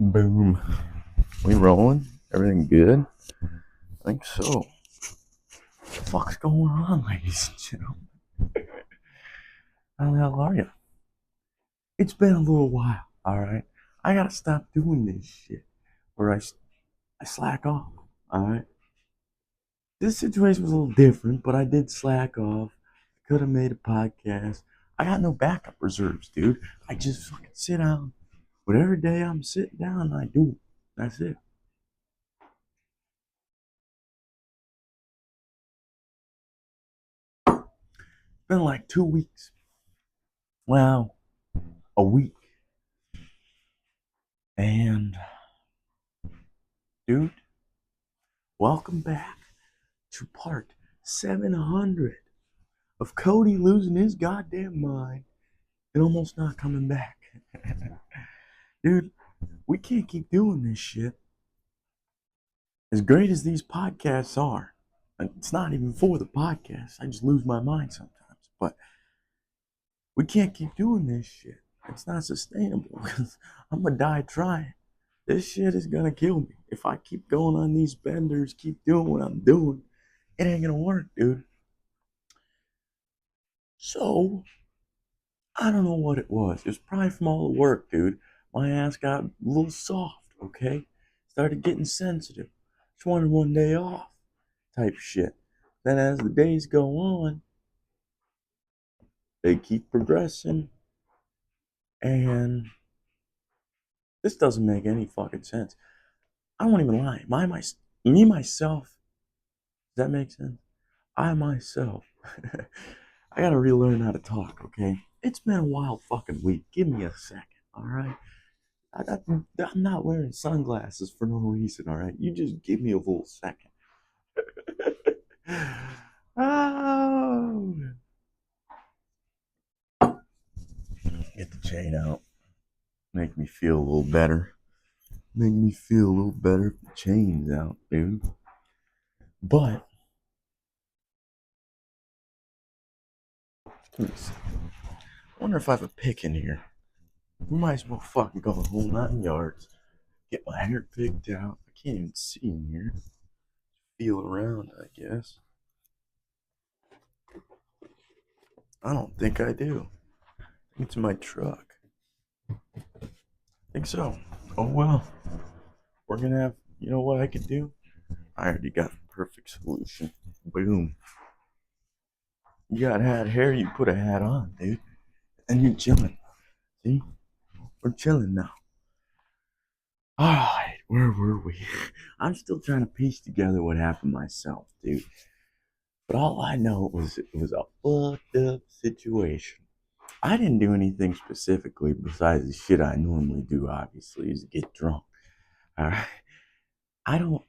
Boom. We rolling? Everything good? I think so. What the fuck's going on, ladies and gentlemen? How the hell are you? It's been a little while, alright? I gotta stop doing this shit where I slack off, alright? This situation was a little different, but I did slack off. I could have made a podcast. I got no backup reserves, dude. I just fucking sit down. Whatever day I'm sitting down, I do. That's it. It's been like 2 weeks. Well, a week. And, dude, welcome back to part 700 of Cody losing his goddamn mind and almost not coming back. Dude, we can't keep doing this shit. As great as these podcasts are, it's not even for the podcast. I just lose my mind sometimes. But we can't keep doing this shit. It's not sustainable because I'm going to die trying. This shit is going to kill me. If I keep going on these benders, keep doing what I'm doing, it ain't going to work, dude. So, I don't know what it was. It was probably from all the work, dude. My ass got a little soft, okay? Started getting sensitive. Just wanted one day off type shit. Then as the days go on, they keep progressing. And this doesn't make any fucking sense. I won't even lie. Me myself, does that make sense? I myself, I gotta relearn how to talk, okay? It's been a wild fucking week. Give me a second, alright? I'm not wearing sunglasses for no reason, alright? You just give me a little second. Oh. Get the chain out. Make me feel a little better. Make me feel a little better if the chain's out, dude. But, let me see. I wonder if I have a pick in here. We might as well fucking go the whole 9 yards. Get my hair picked out. I can't even see in here. Feel around, I guess. I don't think I do. I think it's in my truck. I think so. Oh well. We're gonna have, you know what I could do? I already got the perfect solution. Boom. You got hat hair, you put a hat on, dude. And you're chilling. See? We're chilling now. Alright, where were we? I'm still trying to piece together what happened myself, dude. But all I know was it was a fucked up situation. I didn't do anything specifically besides the shit I normally do, obviously, is get drunk. Alright? I don't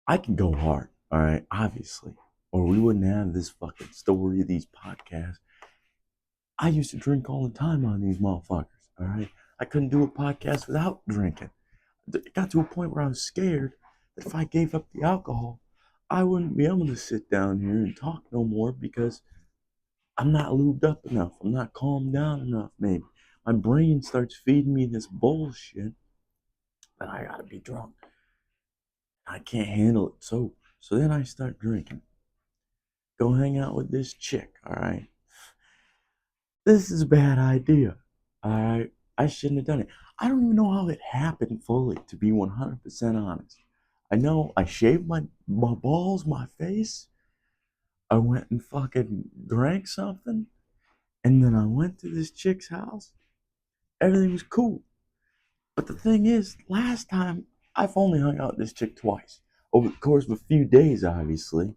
I can go hard, alright, obviously. Or we wouldn't have this fucking story, these podcasts. I used to drink all the time on these motherfuckers, alright? I couldn't do a podcast without drinking. It got to a point where I was scared that if I gave up the alcohol, I wouldn't be able to sit down here and talk no more because I'm not lubed up enough. I'm not calmed down enough, maybe. My brain starts feeding me this bullshit that I gotta be drunk. I can't handle it So then I start drinking. Go hang out with this chick, alright? This is a bad idea, alright? I shouldn't have done it. I don't even know how it happened fully, to be 100% honest. I know I shaved my balls, my face. I went and fucking drank something. And then I went to this chick's house. Everything was cool. But the thing is, last time, I've only hung out with this chick twice. Over the course of a few days, obviously.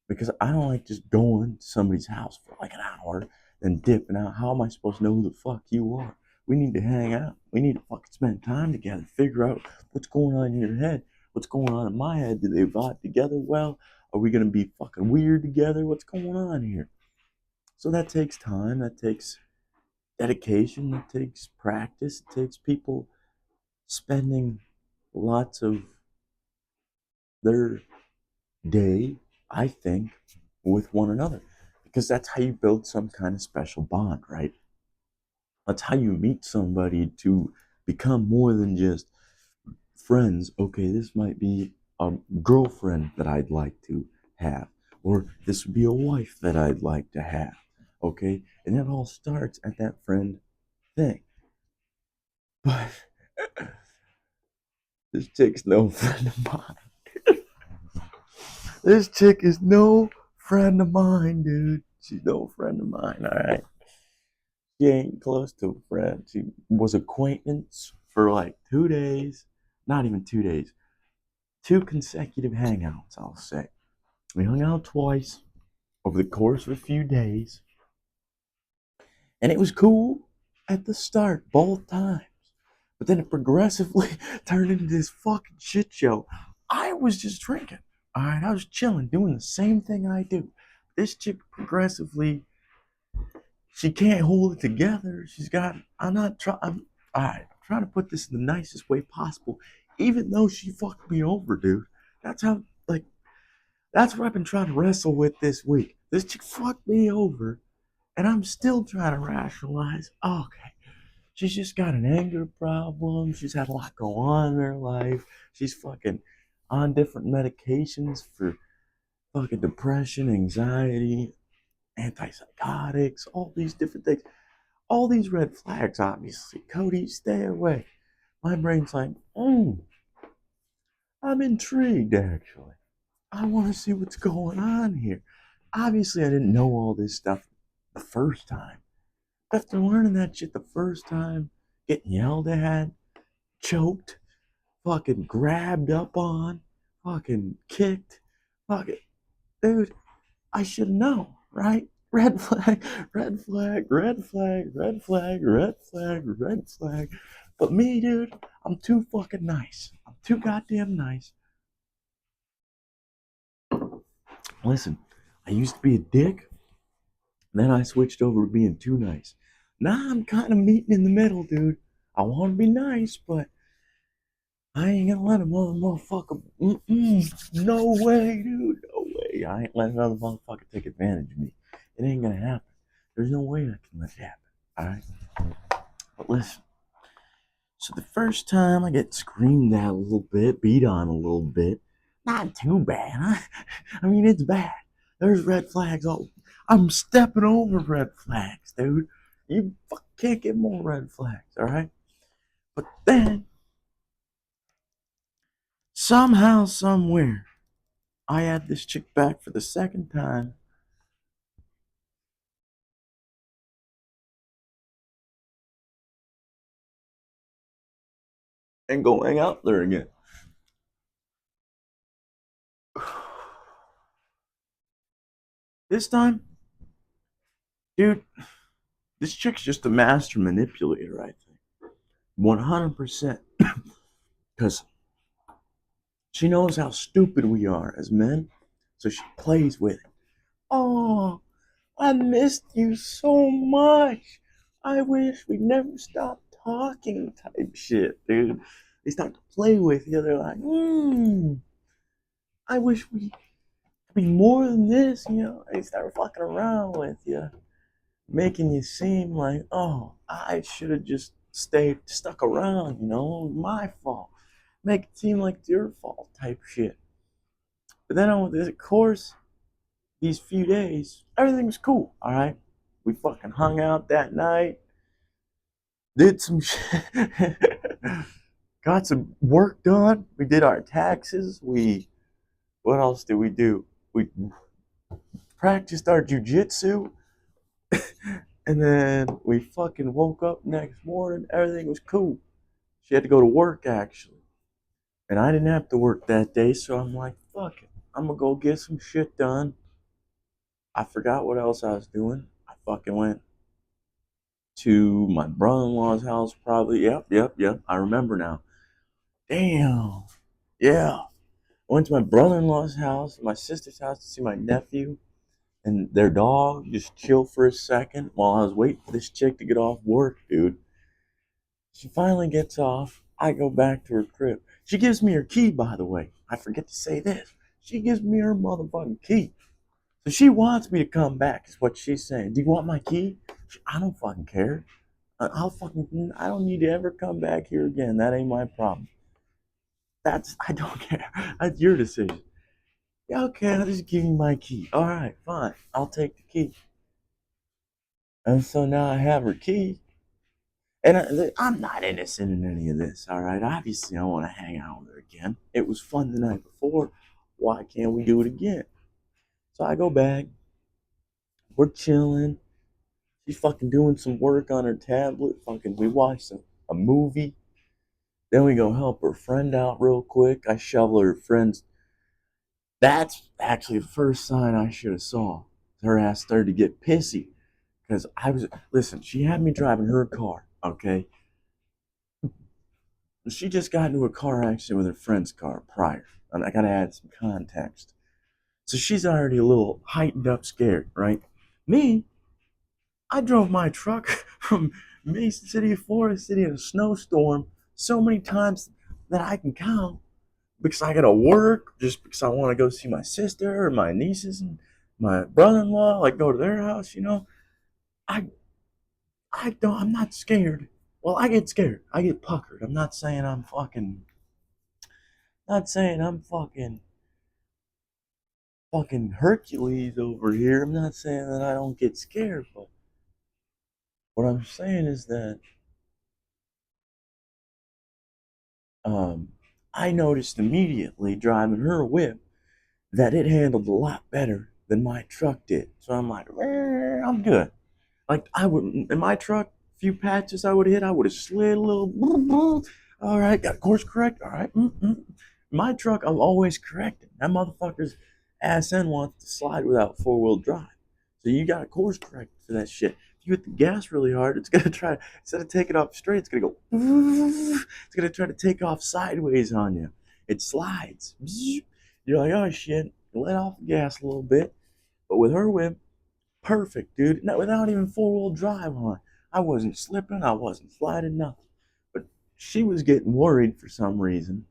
Because I don't like just going to somebody's house for like an hour, then dipping out. How am I supposed to know who the fuck you are? We need to hang out. We need to fucking spend time together. Figure out what's going on in your head. What's going on in my head? Do they vibe together well? Are we going to be fucking weird together? What's going on here? So that takes time. That takes dedication. That takes practice. It takes people spending lots of their day, I think, with one another. Because that's how you build some kind of special bond, right? That's how you meet somebody to become more than just friends. Okay, this might be a girlfriend that I'd like to have, or this would be a wife that I'd like to have. Okay, and it all starts at that friend thing. But this chick's no friend of mine. This chick is no friend of mine, dude. She's no friend of mine, alright? She ain't close to a friend. She was acquaintance for like 2 days. Not even 2 days. 2 consecutive hangouts, I'll say. We hung out twice over the course of a few days. And it was cool at the start, both times. But then it progressively turned into this fucking shit show. I was just drinking. Alright, I was chilling, doing the same thing I do. This chick progressively, she can't hold it together. She's got, I'm not trying, alright, I'm trying to put this in the nicest way possible. Even though she fucked me over, dude. That's how, like, that's what I've been trying to wrestle with this week. This chick fucked me over, and I'm still trying to rationalize. Oh, okay, she's just got an anger problem. She's had a lot go on in her life. She's fucking on different medications for fucking depression, anxiety, antipsychotics, all these different things. All these red flags, obviously. Cody, stay away. My brain's like, I'm intrigued, actually. I want to see what's going on here. Obviously, I didn't know all this stuff the first time. After learning that shit the first time, getting yelled at, choked, fucking grabbed up on, fucking kicked, fucking, dude, I should know, right? Red flag, red flag, red flag, red flag, red flag, red flag. But me, dude, I'm too fucking nice. I'm too goddamn nice. Listen, I used to be a dick, then I switched over to being too nice. Now I'm kind of meeting in the middle, dude. I want to be nice, but I ain't gonna let a motherfucker. No way, dude. No way. I ain't letting another motherfucker take advantage of me. It ain't gonna happen. There's no way I can let it happen. Alright? But listen. So the first time I get screamed at a little bit, beat on a little bit, not too bad. I mean, it's bad. There's red flags all. I'm stepping over red flags, dude. You can't get more red flags, alright? But then, somehow, somewhere, I had this chick back for the second time. And go hang out there again. This time, dude, this chick's just a master manipulator, I think. 100%. Because she knows how stupid we are as men, so she plays with it. Oh, I missed you so much. I wish we never stopped talking type shit, dude. They start to play with you. They're like, I wish we could be more than this, you know. They start fucking around with you, making you seem like, oh, I should have just stuck around, you know, my fault. Make it seem like it's your fault type shit. But then on this course, these few days, everything was cool, alright? We fucking hung out that night, did some shit, got some work done. We did our taxes. What else did we do? We practiced our jujitsu. And then we fucking woke up next morning. Everything was cool. She had to go to work, actually. And I didn't have to work that day, so I'm like, fuck it. I'm gonna go get some shit done. I forgot what else I was doing. I fucking went to my brother-in-law's house, probably. Yep. I remember now. Damn. Yeah. I went to my brother-in-law's house, my sister's house to see my nephew and their dog. Just chill for a second while I was waiting for this chick to get off work, dude. She finally gets off. I go back to her crib. She gives me her key, by the way. I forget to say this. She gives me her motherfucking key. So she wants me to come back, is what she's saying. Do you want my key? I don't fucking care. I don't need to ever come back here again. That ain't my problem. I don't care. That's your decision. Yeah, okay, I'll just give you my key. All right, fine. I'll take the key. And so now I have her key. And I'm not innocent in any of this, all right? Obviously, I want to hang out with her again. It was fun the night before. Why can't we do it again? So I go back. We're chilling. She's fucking doing some work on her tablet. Fucking, we watched a movie. Then we go help her friend out real quick. I shovel her friend's. That's actually the first sign I should have saw. Her ass started to get pissy because listen. She had me driving her car. Okay, she just got into a car accident with her friend's car prior. And I gotta add some context. So she's already a little heightened up, scared, right? Me, I drove my truck from Mason City, Florida City in a snowstorm so many times that I can count because I gotta work, just because I want to go see my sister or my nieces and my brother-in-law, like go to their house, you know. I I'm not scared. Well, I get scared. I get puckered. I'm not saying I'm fucking not saying I'm fucking Hercules over here. I'm not saying that I don't get scared, but what I'm saying is that um I noticed immediately driving her whip that it handled a lot better than my truck did. So I'm like, I'm good. Like I would in my truck, a few patches I would have hit, I would have slid a little. All right, got course correct. All right. My truck, I'm always correcting. That motherfucker's ass end wants to slide without 4-wheel drive. So you got to course correct for that shit. If you hit the gas really hard, it's gonna try instead of taking off straight, it's gonna go. It's gonna try to take off sideways on you. It slides. You're like, oh shit. Let off the gas a little bit. But with her whip, perfect, dude. Not, without even 4-wheel drive on. I wasn't slipping, I wasn't sliding, nothing. But she was getting worried for some reason.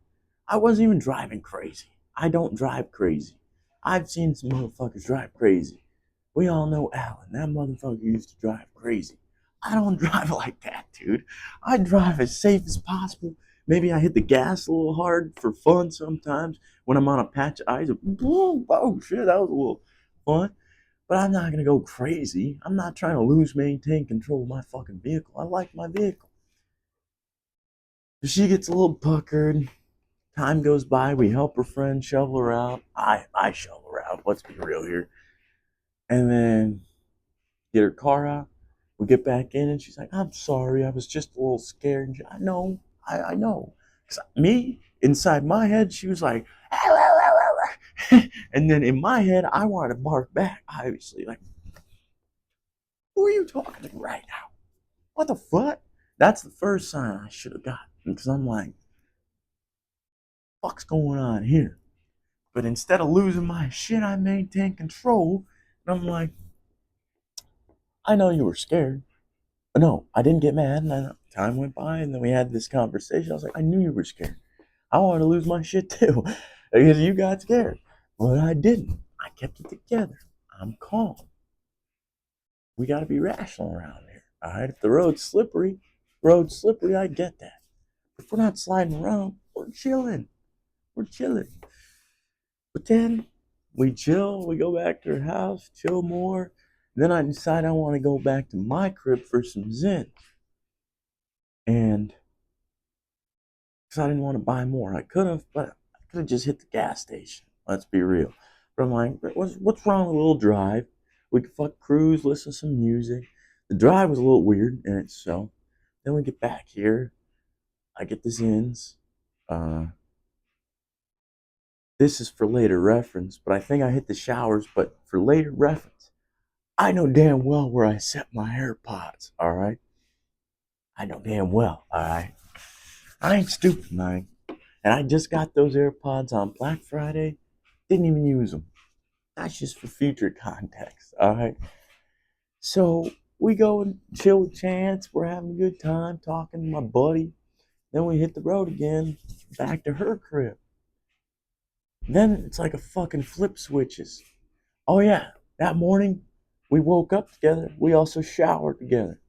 I wasn't even driving crazy. I don't drive crazy. I've seen some motherfuckers drive crazy. We all know Alan. That motherfucker used to drive crazy. I don't drive like that, dude. I drive as safe as possible. Maybe I hit the gas a little hard for fun sometimes when I'm on a patch of ice. Oh shit, that was a little fun. But I'm not gonna go crazy. I'm not trying to maintain control of my fucking vehicle. I like my vehicle. If she gets a little puckered, time goes by, we help her friend shovel her out. I shovel her out, let's be real here. And then get her car out. We get back in and she's like, I'm sorry, I was just a little scared. I know, I know. 'Cause me, inside my head, she was like, and then in my head, I wanted to bark back, obviously. Like, who are you talking to right now? What the fuck? That's the first sign I should have gotten because I'm like, fuck's going on here? But instead of losing my shit, I maintain control. And I'm like, I know you were scared. But no, I didn't get mad. And then time went by, and then we had this conversation. I was like, I knew you were scared. I wanted to lose my shit too because you got scared. But I didn't. I kept it together. I'm calm. We got to be rational around here. All right. If the road's slippery, I get that. If we're not sliding around, we're chilling. We're chilling. But then we chill, we go back to her house, chill more. Then I decide I want to go back to my crib for some Zen. And because I didn't want to buy more, I could have, but I could have just hit the gas station. Let's be real. But I'm like, what's wrong with a little drive? We could fuck cruise, listen to some music. The drive was a little weird in itself. Then we get back here. I get the Zins. Uh, This is for later reference, but I think I hit the showers. But for later reference, I know damn well where I set my AirPods, alright? I know damn well, alright? I ain't stupid, man. And I just got those AirPods on Black Friday. Didn't even use them. That's just for future context, alright? So we go and chill with Chance. We're having a good time talking to my buddy. Then we hit the road again, back to her crib. Then it's like a fucking flip switches. Oh yeah, that morning we woke up together. We also showered together.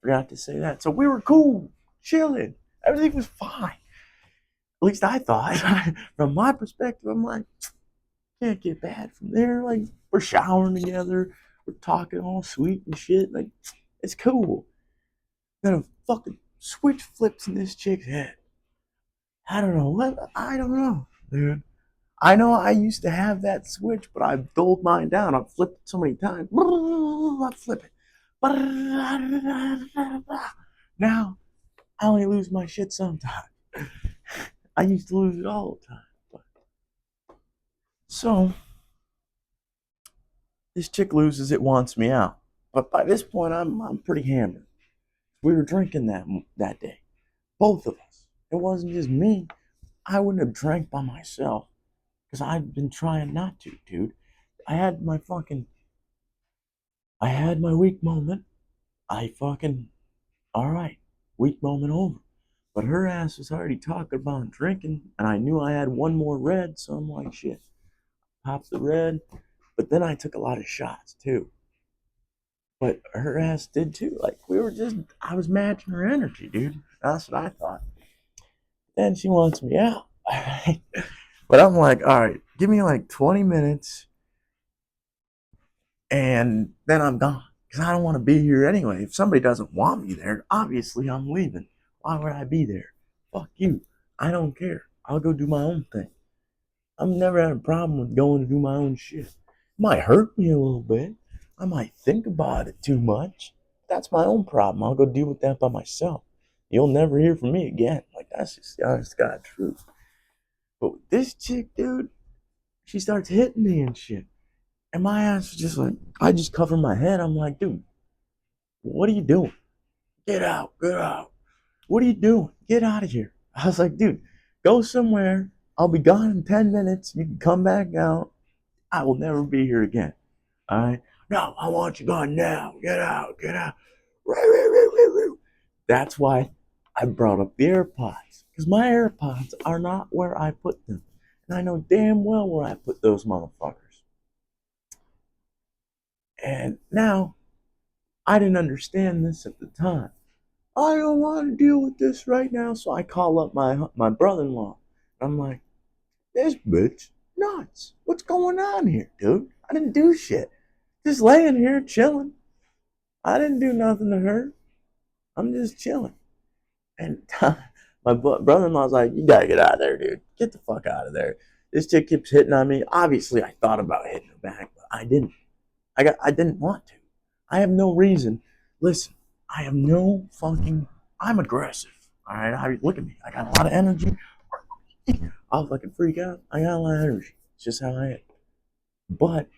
Forgot to say that. So we were cool, chilling. Everything was fine. At least I thought. From my perspective, I'm like, can't get bad from there. Like, we're showering together. We're talking all sweet and shit. Like, it's cool. Then a fucking switch flips in this chick's head. I don't know what. I don't know, dude. I know I used to have that switch, but I've dulled mine down. I've flipped it so many times. I flip it. Now I only lose my shit sometimes. I used to lose it all the time. So this chick loses it, wants me out. But by this point, I'm pretty hammered. We were drinking that day, both of us. It wasn't just me. I wouldn't have drank by myself because I've been trying not to, dude. I had my fucking, I had my weak moment. I fucking, all right, weak moment over. But her ass was already talking about drinking, and I knew I had one more red, so I'm like, shit, pop the red. But then I took a lot of shots too. But her ass did too. Like, I was matching her energy, dude. That's what I thought. Then she wants me out. But I'm like, all right, give me like 20 minutes and then I'm gone. Because I don't want to be here anyway. If somebody doesn't want me there, obviously I'm leaving. Why would I be there? Fuck you. I don't care. I'll go do my own thing. I've never had a problem with going to do my own shit. It might hurt me a little bit. I might think about it too much. That's my own problem. I'll go deal with that by myself. You'll never hear from me again. Like, that's just the honest God truth. But with this chick, dude, she starts hitting me and shit. And my ass was just like, I just cover my head. I'm like, dude, what are you doing? Get out, get out. What are you doing? Get out of here. I was like, dude, go somewhere. I'll be gone in 10 minutes. You can come back out. I will never be here again. All right? No, I want you gone now. Get out, get out. That's why I brought up the AirPods. Because my AirPods are not where I put them. And I know damn well where I put those motherfuckers. And now, I didn't understand this at the time. I don't want to deal with this right now, so I call up my brother-in-law. I'm like, this bitch nuts. What's going on here, dude? I didn't do shit. Just laying here chilling. I didn't do nothing to her. I'm just chilling. And my brother-in-law's like, you gotta get out of there, dude. Get the fuck out of there. This chick keeps hitting on me. Obviously, I thought about hitting her back, but I didn't. I didn't want to. I have no reason. Listen, I have no fucking. I'm aggressive. All right, look at me. I got a lot of energy. I'll fucking freak out. I got a lot of energy. It's just how I am. But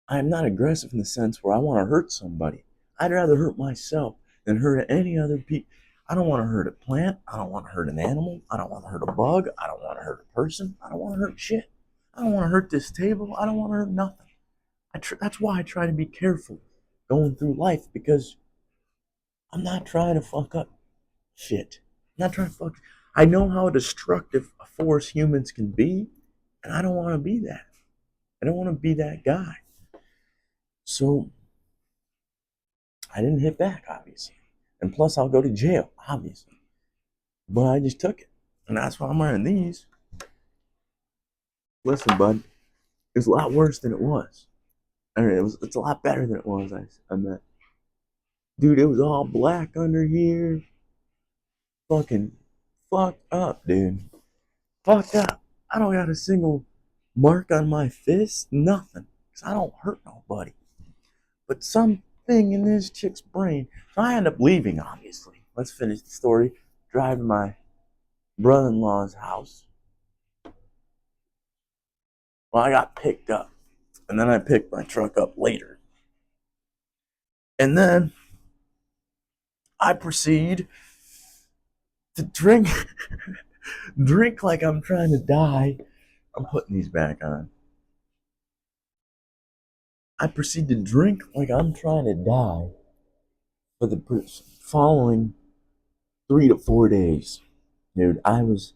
I'm not aggressive in the sense where I want to hurt somebody. I'd rather hurt myself than hurt any other people. I don't want to hurt a plant. I don't want to hurt an animal. I don't want to hurt a bug. I don't want to hurt a person. I don't want to hurt shit. I don't want to hurt this table. I don't want to hurt nothing. That's why I try to be careful going through life because I'm not trying to fuck up shit. I'm not trying to fuck. I know how destructive a force humans can be, and I don't want to be that. I don't want to be that guy. So I didn't hit back, obviously. And plus, I'll go to jail, obviously. But I just took it. And that's why I'm wearing these. Listen, bud, it's a lot worse than it was. I mean, it's a lot better than it was, I meant. Dude, it was all black under here. Fucking fucked up, dude. Fucked up. I don't got a single mark on my fist, nothing. Because I don't hurt nobody. But something in this chick's brain. So I end up leaving, obviously. Let's finish the story. Driving my brother-in-law's house. Well, I got picked up. And then I picked my truck up later. And then I proceed to drink drink like I'm trying to die. I'm putting these back on. I proceed to drink like I'm trying to die for the following 3 to 4 days. Dude, I was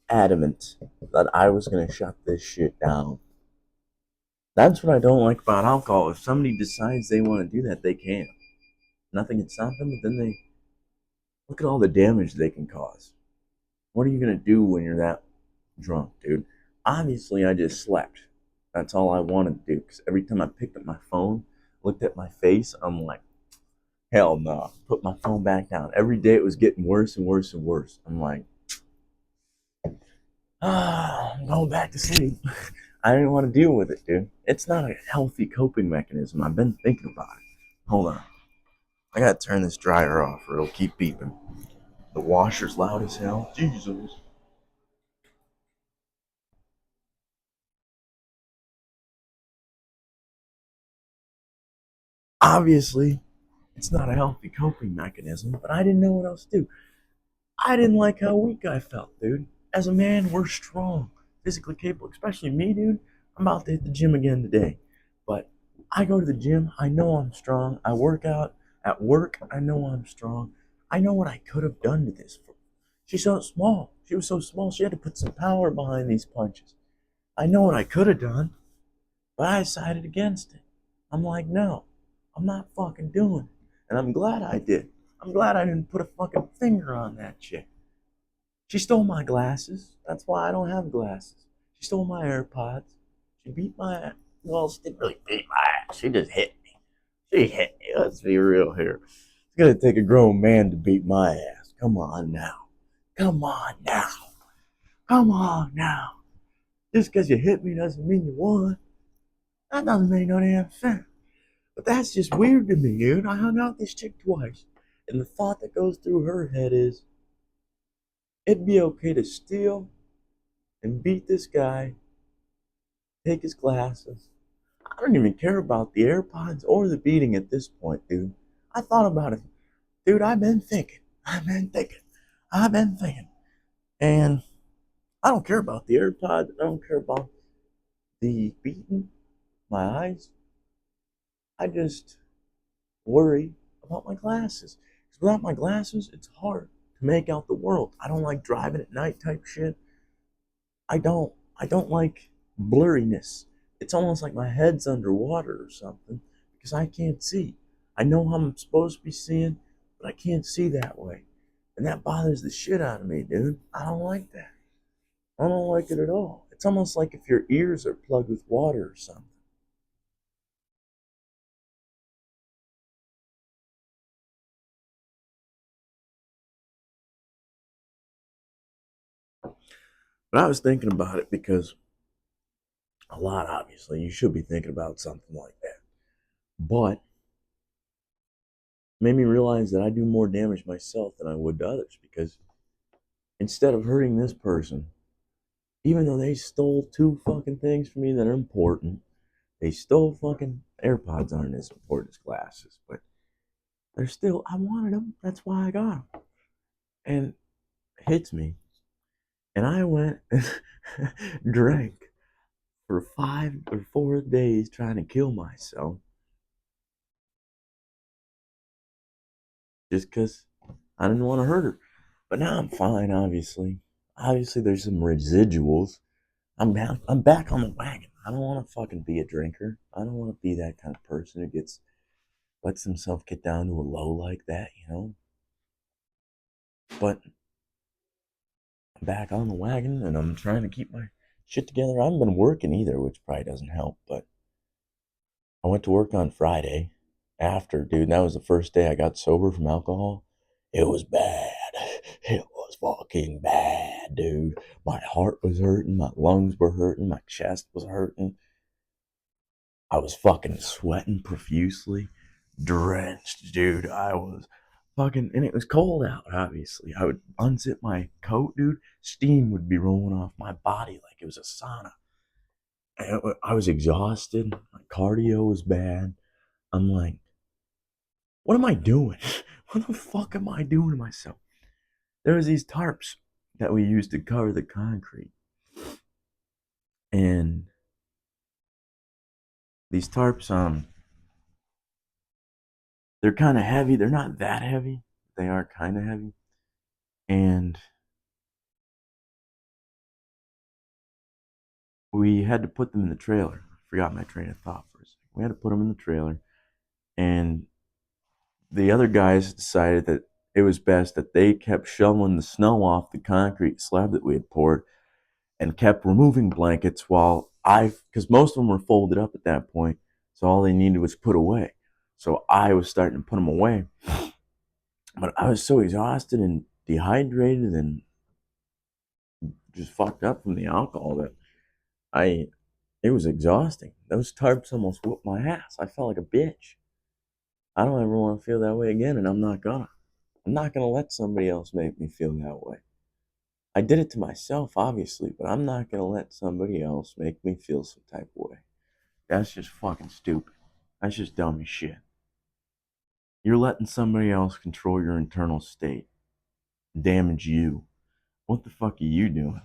adamant that I was going to shut this shit down. That's what I don't like about alcohol. If somebody decides they want to do that, they can. nothing can stop them, but then they look at all the damage they can cause. What are you gonna do when you're that drunk, dude? Obviously, I just slept. That's all I wanted to do. Because every time I picked up my phone, looked at my face, I'm like, hell no. Put my phone back down. Every day it was getting worse and worse and worse. I'm like, I'm going back to sleep. I didn't want to deal with it, dude. It's not a healthy coping mechanism. I've been thinking about it. Hold on. I gotta turn this dryer off or it'll keep beeping. The washer's loud as hell. Jesus. Obviously, it's not a healthy coping mechanism, but I didn't know what else to do. I didn't like how weak I felt, dude. As a man, we're strong, physically capable, especially me, dude. I'm about to hit the gym again today. But I go to the gym, I know I'm strong. I work out at work, I know I'm strong. I know what I could have done to this. She's so small. She was so small, she had to put some power behind these punches. I know what I could have done, but I decided against it. I'm like, no, I'm not fucking doing it. And I'm glad I did. I'm glad I didn't put a fucking finger on that chick. She stole my glasses. That's why I don't have glasses. She stole my AirPods. She beat my ass. Well, she didn't really beat my ass. She just hit me. She hit me. Let's be real here. It's gonna take a grown man to beat my ass. Come on now. Come on now. Come on now. Just because you hit me doesn't mean you won. That doesn't make no damn sense. But that's just weird to me, dude. I hung out with this chick twice. And the thought that goes through her head is it'd be okay to steal and beat this guy, take his glasses. I don't even care about the AirPods or the beating at this point, dude. I thought about it. Dude, I've been thinking. I've been thinking. I've been thinking. And I don't care about the AirPods. I don't care about the beating, my eyes. I just worry about my glasses. Because without my glasses, it's hard to make out the world. I don't like driving at night type shit. I don't. I don't like blurriness. It's almost like my head's underwater or something because I can't see. I know how I'm supposed to be seeing, but I can't see that way. And that bothers the shit out of me, dude. I don't like that. I don't like it at all. It's almost like if your ears are plugged with water or something. But I was thinking about it because a lot, obviously, you should be thinking about something like that. But made me realize that I do more damage myself than I would to others because instead of hurting this person, even though they stole two fucking things from me that are important, they stole fucking AirPods aren't as important as glasses, but they're still, I wanted them. That's why I got them. And it hits me. And I went and drank for 5 or 4 days trying to kill myself just because I didn't want to hurt her. But now I'm fine, obviously. Obviously, there's some residuals. I'm back on the wagon. I don't want to fucking be a drinker. I don't want to be that kind of person who lets himself get down to a low like that, you know? But I'm back on the wagon and I'm trying to keep my shit together. I haven't been working either, which probably doesn't help, but I went to work on Friday after, dude, that was the first day I got sober from alcohol. It was bad. It was fucking bad, dude. My heart was hurting, my lungs were hurting, my chest was hurting. I was fucking sweating profusely, drenched, dude. I was fucking, and it was cold out, obviously. I would unzip my coat, dude. Steam would be rolling off my body like it was a sauna. I was exhausted. My cardio was bad. I'm like, what am I doing? What the fuck am I doing to myself? There was these tarps that we used to cover the concrete. And these tarps, they're kind of heavy. They're not that heavy. They are kind of heavy. And we had to put them in the trailer. I forgot my train of thought for a second. We had to put them in the trailer, and the other guys decided that it was best that they kept shoveling the snow off the concrete slab that we had poured and kept removing blankets while because most of them were folded up at that point, so all they needed was put away. So I was starting to put them away, but I was so exhausted and dehydrated and just fucked up from the alcohol that I it was exhausting. Those tarps almost whooped my ass. I felt like a bitch. I don't ever want to feel that way again, and I'm not gonna. I'm not gonna let somebody else make me feel that way. I did it to myself, obviously, but I'm not gonna let somebody else make me feel some type of way. That's just fucking stupid. That's just dumb as shit. You're letting somebody else control your internal state, damage you. What the fuck are you doing?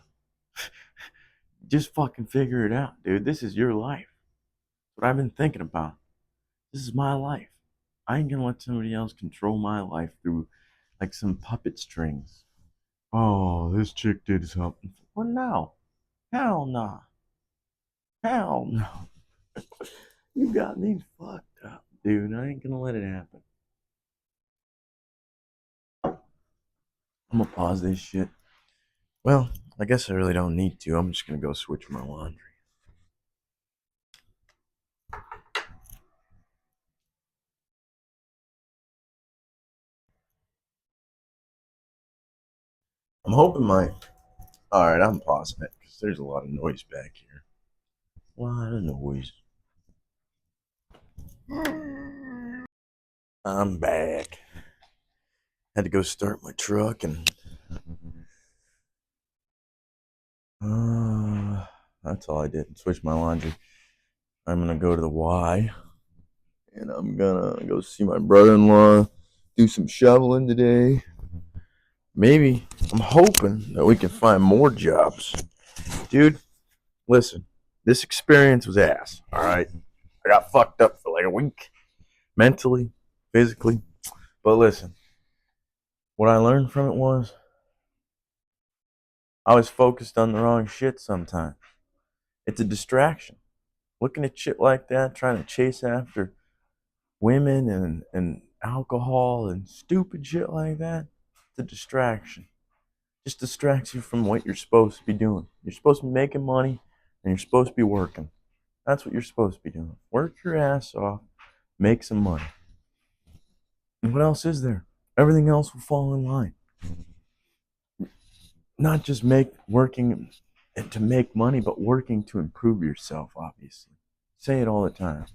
Just fucking figure it out, dude. This is your life. What I've been thinking about. This is my life. I ain't gonna let somebody else control my life through like some puppet strings. Oh, this chick did something. Well, no. Hell no. Hell no. You got me fucked up, dude. I ain't gonna let it happen. I'm gonna pause this shit. Well, I guess I really don't need to. I'm just gonna go switch my laundry. I'm hoping my. Alright, I'm pausing it because there's a lot of noise back here. A lot of noise. I'm back. Had to go start my truck and. That's all I did. Switch my laundry. I'm gonna go to the Y and I'm gonna go see my brother in law, do some shoveling today. Maybe I'm hoping that we can find more jobs. Dude, listen, this experience was ass, alright? I got fucked up for like a week, mentally, physically. But listen, what I learned from it was I was focused on the wrong shit sometimes. It's a distraction. Looking at shit like that, trying to chase after women and alcohol and stupid shit like that, it's a distraction. Just distracts you from what you're supposed to be doing. You're supposed to be making money and you're supposed to be working. That's what you're supposed to be doing. Work your ass off, make some money. And what else is there? Everything else will fall in line. Not just working to make money, but working to improve yourself, obviously. Say it all the time.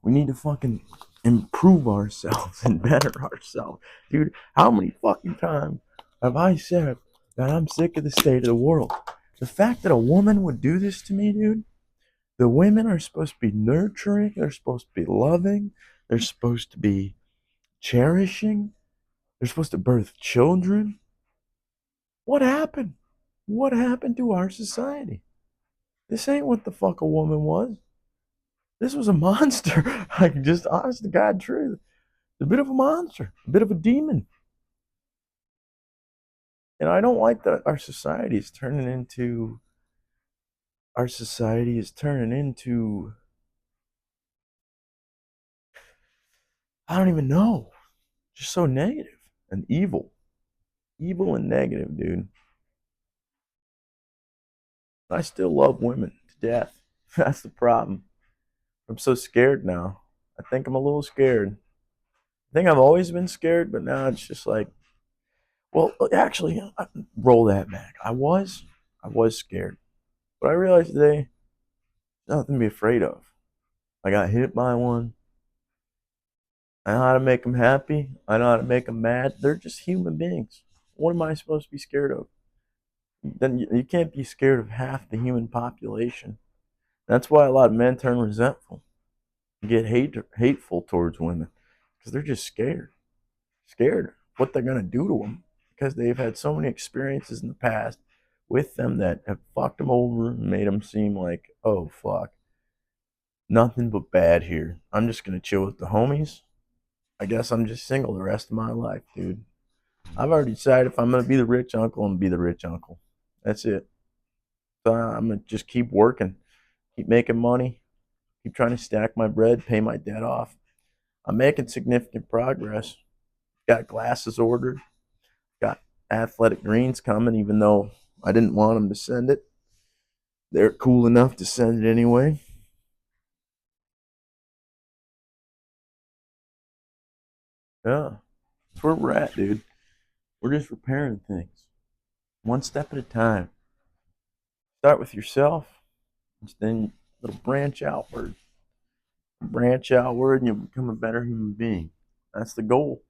We need to fucking improve ourselves and better ourselves. Dude, how many fucking times have I said that I'm sick of the state of the world? The fact that a woman would do this to me, dude, the women are supposed to be nurturing, they're supposed to be loving, they're supposed to be cherishing, they're supposed to birth children. What happened? What happened to our society? This ain't what the fuck a woman was. This was a monster. Like, just honest to God truth. A bit of a monster, a bit of a demon. And I don't like that our society is turning into I don't even know. Just so negative and evil. Evil and negative, dude. I still love women to death. That's the problem. I'm so scared now. I think I'm a little scared. I think I've always been scared, but now it's just like, well, actually, roll that back. I was scared, but I realized today, nothing to be afraid of. I got hit by one. I know how to make them happy. I know how to make them mad. They're just human beings. What am I supposed to be scared of? Then you can't be scared of half the human population. That's why a lot of men turn resentful, get hateful towards women, because they're just scared what they're gonna do to them, because they've had so many experiences in the past with them that have fucked them over and made them seem like, oh fuck, nothing but bad here. I'm just gonna chill with the homies. I guess I'm just single the rest of my life, dude. I've already decided if I'm gonna be the rich uncle, I'm gonna be the rich uncle. That's it. So I'm gonna just keep working, keep making money, keep trying to stack my bread, pay my debt off. I'm making significant progress. Got glasses ordered. Got Athletic Greens coming, even though I didn't want them to send it. They're cool enough to send it anyway. Yeah, that's where we're at, dude. We're just repairing things one step at a time. Start with yourself, then it'll branch outward, and you'll become a better human being. That's the goal.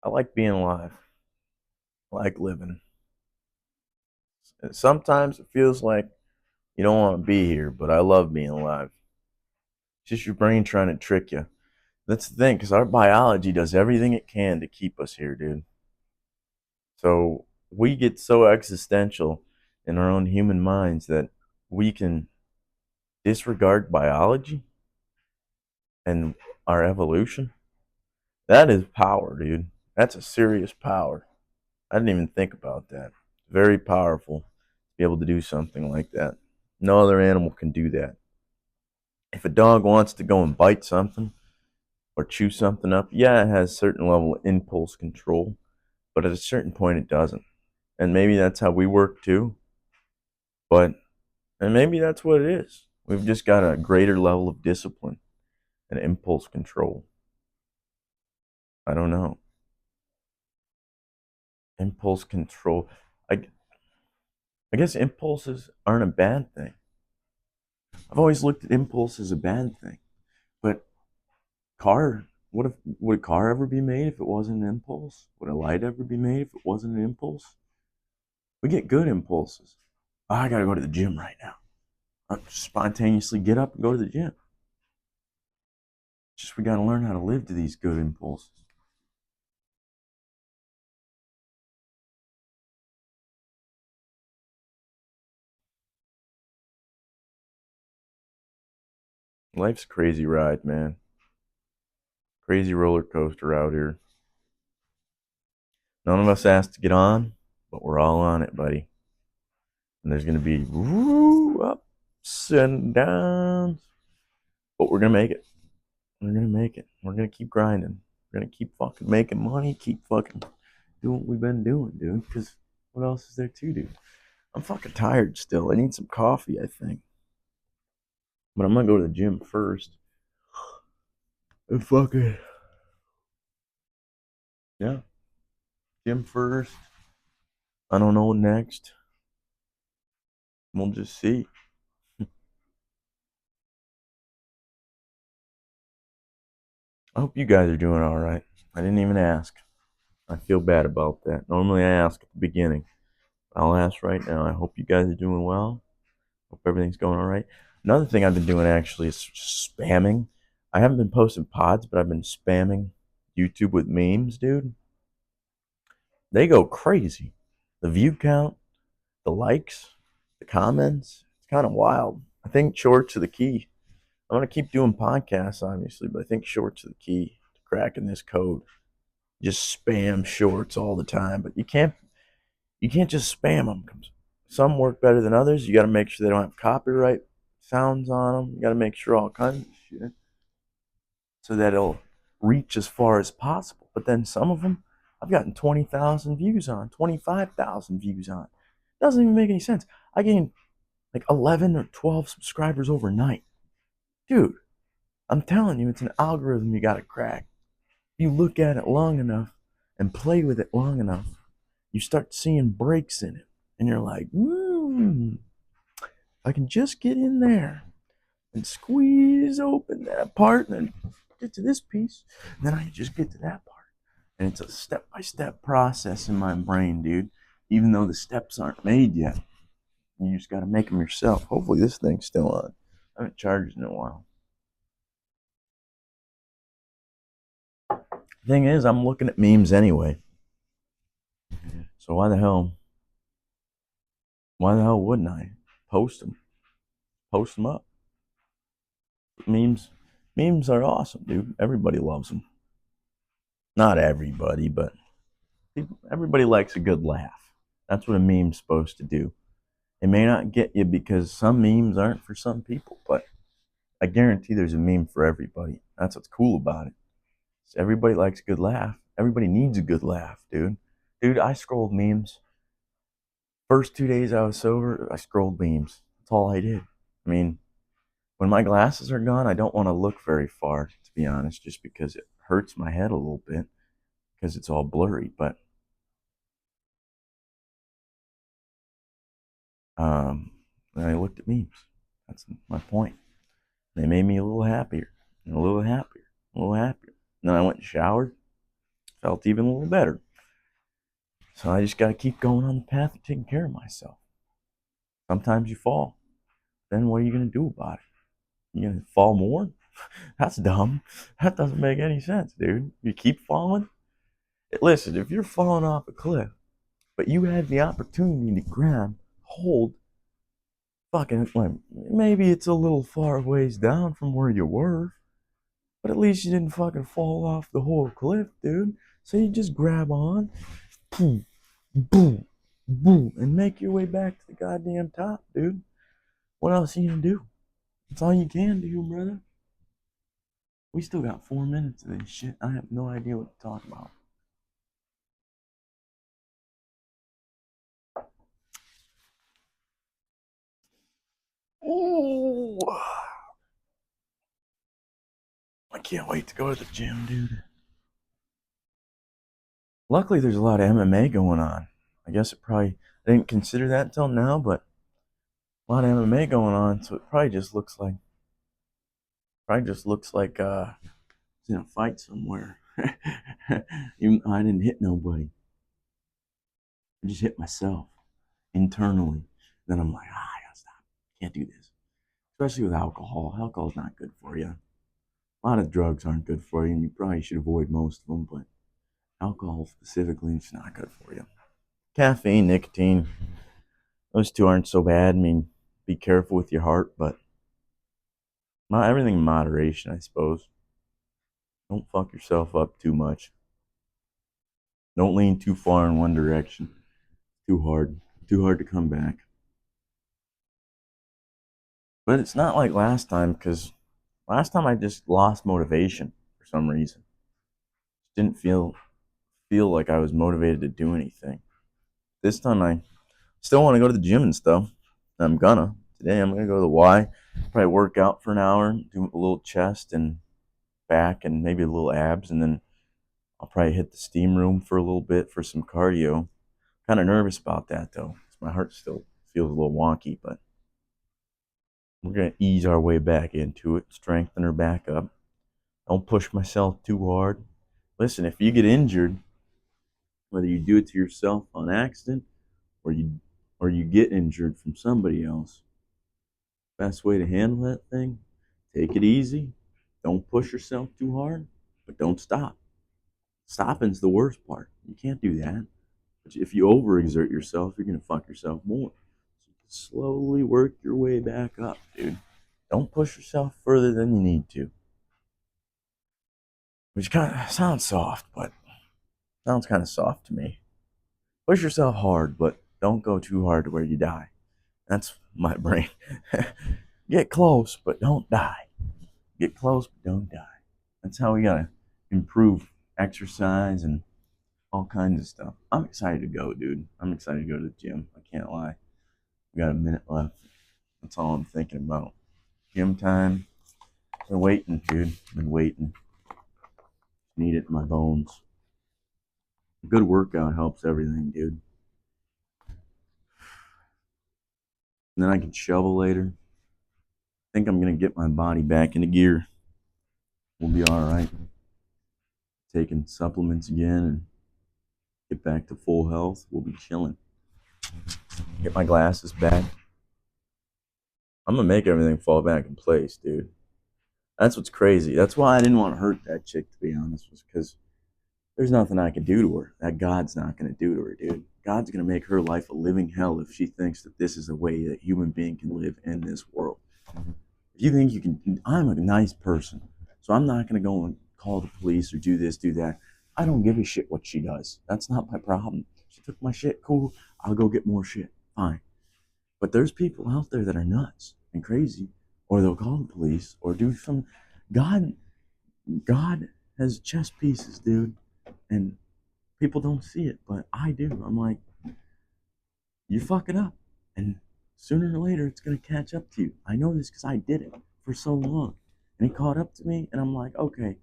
I like being alive. I like living. Sometimes it feels like you don't want to be here, but I love being alive. It's just your brain trying to trick you. That's the thing, because our biology does everything it can to keep us here, dude. So we get so existential in our own human minds that we can disregard biology and our evolution. That is power, dude. That's a serious power. I didn't even think about that. Very powerful to be able to do something like that. No other animal can do that. If a dog wants to go and bite something or chew something up, yeah, it has a certain level of impulse control, but at a certain point it doesn't. And maybe that's how we work too. But and maybe that's what it is. We've just got a greater level of discipline and impulse control. I don't know. Impulse control. I, I guess impulses aren't a bad thing. I've always looked at impulse as a bad thing. But car, would a car ever be made if it wasn't an impulse? Would a light ever be made if it wasn't an impulse? We get good impulses. Oh, I gotta go to the gym right now. I spontaneously get up and go to the gym. It's just we gotta learn how to live to these good impulses. Life's a crazy ride, man. Crazy roller coaster out here. None of us asked to get on, but we're all on it, buddy. And there's gonna be woo, ups and downs, but we're gonna make it. We're gonna make it. We're gonna keep grinding. We're gonna keep fucking making money. Keep fucking doing what we've been doing, dude. Because what else is there to do? I'm fucking tired still. I need some coffee, I think. But I'm gonna go to the gym first. And fucking yeah, gym first. I don't know what next. We'll just see. I hope you guys are doing all right. I didn't even ask. I feel bad about that. Normally I ask at the beginning. I'll ask right now. I hope you guys are doing well. Hope everything's going all right. Another thing I've been doing actually is spamming. I haven't been posting pods, but I've been spamming YouTube with memes, dude. They go crazy. The view count, the likes, the comments. It's kind of wild. I think shorts are the key. I'm gonna keep doing podcasts, obviously, but I think shorts are the key to cracking this code. Just spam shorts all the time, but you can't just spam them. Some work better than others. You got to make sure they don't have copyright sounds on them. You got to make sure all kinds of shit so that it'll reach as far as possible. But then some of them I've gotten 20,000 views on, 25,000 views on. Doesn't even make any sense. I gained like 11 or 12 subscribers overnight. Dude, I'm telling you, it's an algorithm you got to crack. You look at it long enough and play with it long enough, you start seeing breaks in it. And you're like, I can just get in there and squeeze open that part and then get to this piece. And then I can just get to that part. And it's a step by step process in my brain, dude. Even though the steps aren't made yet, you just got to make them yourself. Hopefully, this thing's still on. I haven't charged in a while. Thing is, I'm looking at memes anyway. So why the hell wouldn't I post them? Post them up. Memes, memes are awesome, dude. Everybody loves them. Not everybody, but everybody likes a good laugh. That's what a meme's supposed to do. It may not get you because some memes aren't for some people, but I guarantee there's a meme for everybody. That's what's cool about it. Everybody likes a good laugh. Everybody needs a good laugh, dude. Dude, I scrolled memes. First 2 days I was sober, I scrolled memes. That's all I did. I mean, when my glasses are gone, I don't want to look very far, to be honest, just because it hurts my head a little bit because it's all blurry. But um, I looked at memes. That's my point. They made me a little happier, and a little happier, a little happier. And then I went and showered, felt even a little better. So I just got to keep going on the path of taking care of myself. Sometimes you fall. Then what are you going to do about it? You going to fall more? That's dumb. That doesn't make any sense, dude. You keep falling? Listen, if you're falling off a cliff, but you had the opportunity to grab, hold, fucking, like, maybe it's a little far ways down from where you were, but at least you didn't fucking fall off the whole cliff, dude. So you just grab on, boom, boom, boom, and make your way back to the goddamn top, dude. What else are you gonna do? That's all you can do, brother. We still got 4 minutes of this shit. I have no idea what to talk about. Ooh. I can't wait to go to the gym, dude. Luckily, there's a lot of MMA going on. I guess I didn't consider that until now, but a lot of MMA going on, so it probably just looks like it's in a fight somewhere. Even though I didn't hit nobody, I just hit myself internally. Then I'm like, I gotta stop. Can't do this, especially with alcohol. Alcohol's not good for you. A lot of drugs aren't good for you, and you probably should avoid most of them. But alcohol specifically, it's not good for you. Caffeine, nicotine, those two aren't so bad. I mean, be careful with your heart, but everything in moderation, I suppose. Don't fuck yourself up too much. Don't lean too far in one direction. Too hard. Too hard to come back. But it's not like last time, because last time I just lost motivation for some reason. Didn't feel like I was motivated to do anything. This time I still want to go to the gym and stuff. I'm gonna. Today I'm gonna go to the Y. Probably work out for an hour, do a little chest and back and maybe a little abs, and then I'll probably hit the steam room for a little bit for some cardio. Kind of nervous about that though. My heart still feels a little wonky, but we're gonna ease our way back into it, strengthen her back up. Don't push myself too hard. Listen, if you get injured, whether you do it to yourself on accident or you get injured from somebody else, best way to handle that thing, take it easy. Don't push yourself too hard, but don't stop. Stopping's the worst part. You can't do that. But if you overexert yourself, you're gonna fuck yourself more. So slowly work your way back up, dude. Don't push yourself further than you need to. Which kind of sounds soft, but sounds kind of soft to me. Push yourself hard, but don't go too hard to where you die. That's my brain. Get close, but don't die. Get close, but don't die. That's how we gotta improve exercise and all kinds of stuff. I'm excited to go, dude. I'm excited to go to the gym. I can't lie. We got a minute left. That's all I'm thinking about. Gym time. Been waiting, dude. Been waiting. Need it in my bones. A good workout helps everything, dude. And then I can shovel later. I think I'm gonna get my body back into gear. We'll be all right. Taking supplements again and get back to full health. We'll be chilling. Get my glasses back. I'm gonna make everything fall back in place, dude. That's what's crazy. That's why I didn't want to hurt that chick, to be honest, was because there's nothing I can do to her that God's not gonna do to her, dude. God's gonna make her life a living hell if she thinks that this is a way that human being can live in this world. If you think you can, I'm a nice person, so I'm not gonna go and call the police or do this, do that. I don't give a shit what she does. That's not my problem. She took my shit, cool. I'll go get more shit. Fine. But there's people out there that are nuts and crazy, or they'll call the police or do some. God, God has chess pieces, dude, and people don't see it, but I do. I'm like, you fuck it up, and sooner or later it's gonna catch up to you. I know this because I did it for so long, and it caught up to me, and I'm like, okay,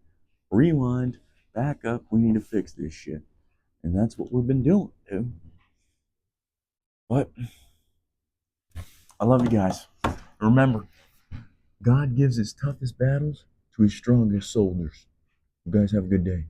rewind, back up. We need to fix this shit, and that's what we've been doing, dude. But I love you guys. Remember, God gives his toughest battles to his strongest soldiers. You guys have a good day.